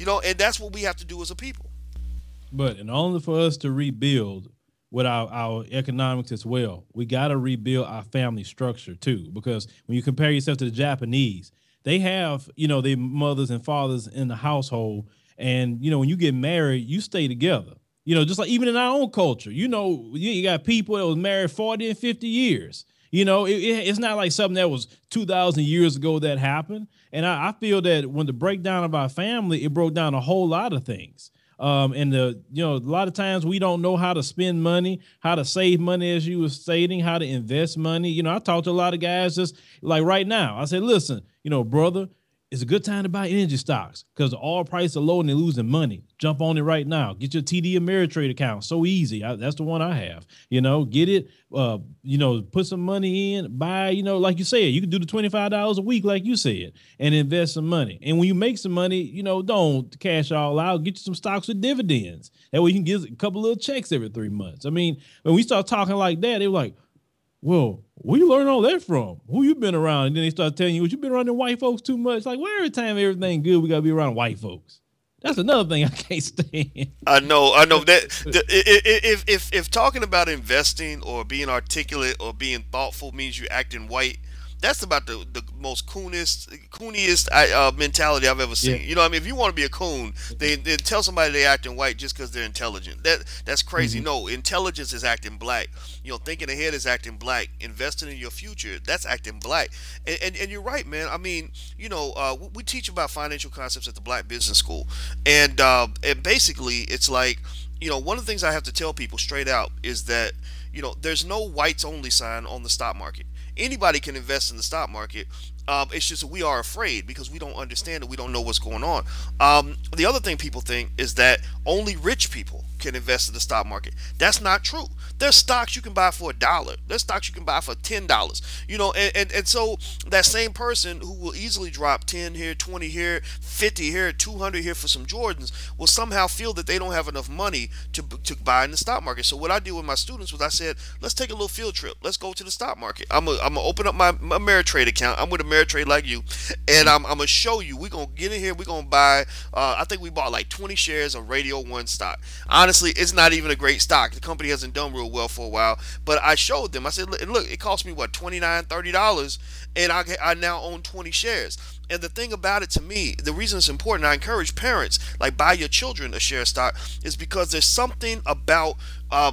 You know, and that's what we have to do as a people. But in order for us to rebuild with our economics as well, we got to rebuild our family structure too. Because when you compare yourself to the Japanese, they have, their mothers and fathers in the household. And, when you get married, you stay together. Just like even in our own culture, you got people that was married 40 and 50 years. It's not like something that was 2,000 years ago that happened. And I feel that when the breakdown of our family, it broke down a whole lot of things. And a lot of times we don't know how to spend money, how to save money, as you were stating, how to invest money. I talk to a lot of guys just like right now. I said, listen, brother, it's a good time to buy energy stocks because the oil prices are low and they're losing money. Jump on it right now. Get your TD Ameritrade account. So easy. That's the one I have. Get it. Put some money in. Buy. Like you said, you can do the $25 a week, like you said, and invest some money. And when you make some money, don't cash all out. Get you some stocks with dividends. That way you can get a couple little checks every 3 months. I mean, when we start talking like that, they were like, well, where you learn all that from? Who you been around? And then they start telling you, you been around them white folks too much? Like, well, every time everything good, we got to be around white folks. That's another thing I can't stand. I know that if talking about investing or being articulate or being thoughtful means you acting white, that's about the most cooniest mentality I've ever seen. Yeah. I mean, if you want to be a coon, then tell somebody they acting white just because they're intelligent. That's crazy. No, intelligence is acting black. Thinking ahead is acting black. Investing in your future, that's acting black. And you're right, man. I mean, we teach about financial concepts at the Black Business School, and basically it's like, one of the things I have to tell people straight out is that there's no whites only sign on the stock market. Anybody can invest in the stock market. It's just that we are afraid because we don't understand it. We don't know what's going on. The other thing people think is that only rich people can invest in the stock market. That's not true. There's stocks you can buy for $1. There's stocks you can buy for $10. And so that same person who will easily drop 10 here, 20 here, 50 here, 200 here for some Jordans will somehow feel that they don't have enough money to buy in the stock market. So what I did with my students was I said, let's take a little field trip. Let's go to the stock market. I'm gonna open up my Ameritrade account. I'm with Ameritrade like you, and I'm gonna show you. We're gonna get in here. We're gonna buy. I think we bought like 20 shares of Radio One stock. Honestly, it's not even a great stock. The company hasn't done real well for a while, but I showed them. I said, look, it cost me what, $29, $30, and I now own 20 shares. And the thing about it, to me, the reason it's important, I encourage parents, like, buy your children a share of stock, is because there's something about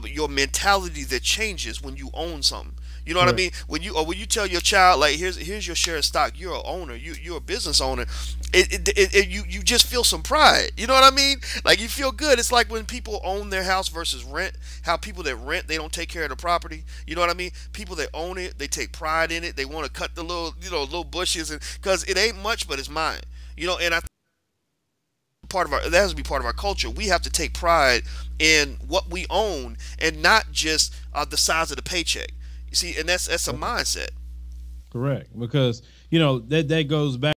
your mentality that changes when you own something. You know what I mean? When you tell your child, like, here's your share of stock, you're an owner, you're a business owner, you just feel some pride. You know what I mean? Like, you feel good. It's like when people own their house versus rent. How people that rent, they don't take care of the property. You know what I mean? People that own it, they take pride in it. They want to cut the little bushes, and because it ain't much, but it's mine. And I that has to be part of our culture. We have to take pride in what we own and not just the size of the paycheck. You see, and that's a mindset. Correct, because that goes back